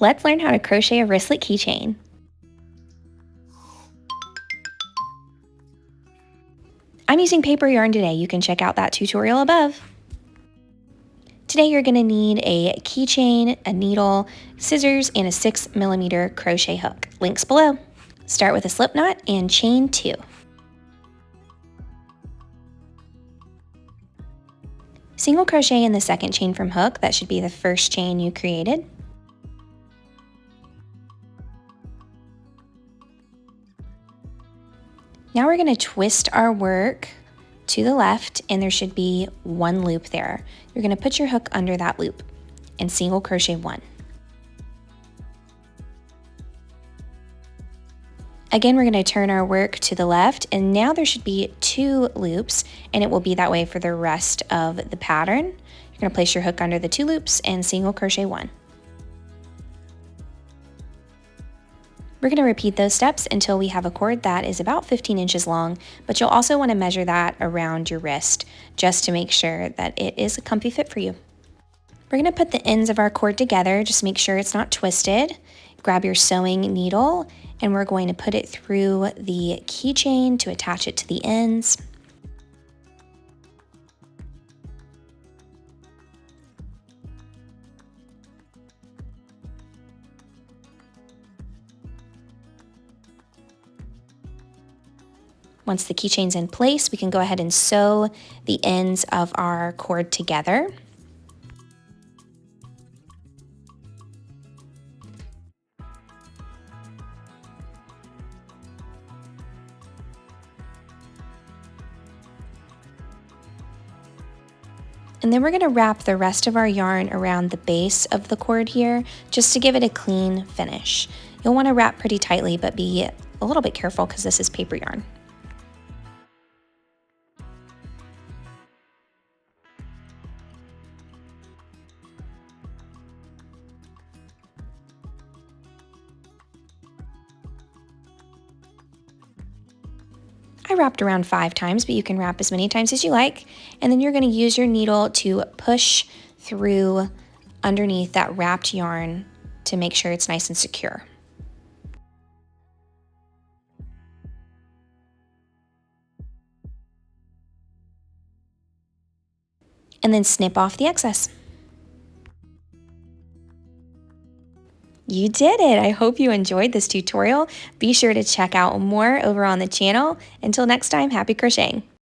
Let's learn how to crochet a wristlet keychain. I'm using paper yarn today. You can check out that tutorial above. Today you're going to need a keychain, a needle, scissors, and a 6mm crochet hook. Links below. Start with a slip knot and chain 2. Single crochet in the second chain from hook. That should be the first chain you created. Now we're going to twist our work to the left, and there should be 1 loop there. You're going to put your hook under that loop and single crochet 1. Again, we're going to turn our work to the left, and now there should be 2 loops, and it will be that way for the rest of the pattern. You're going to place your hook under the 2 loops and single crochet 1. We're going to repeat those steps until we have a cord that is about 15 inches long, but you'll also want to measure that around your wrist just to make sure that it is a comfy fit for you. We're going to put the ends of our cord together, just make sure it's not twisted. Grab your sewing needle, and we're going to put it through the keychain to attach it to the ends. Once the keychain's in place, we can go ahead and sew the ends of our cord together. And then we're going to wrap the rest of our yarn around the base of the cord here, just to give it a clean finish. You'll want to wrap pretty tightly, but be a little bit careful because this is paper yarn. I wrapped around 5 times, but you can wrap as many times as you like. And then you're going to use your needle to push through underneath that wrapped yarn to make sure it's nice and secure. And then snip off the excess. You did it! I hope you enjoyed this tutorial. Be sure to check out more over on the channel. Until next time, happy crocheting!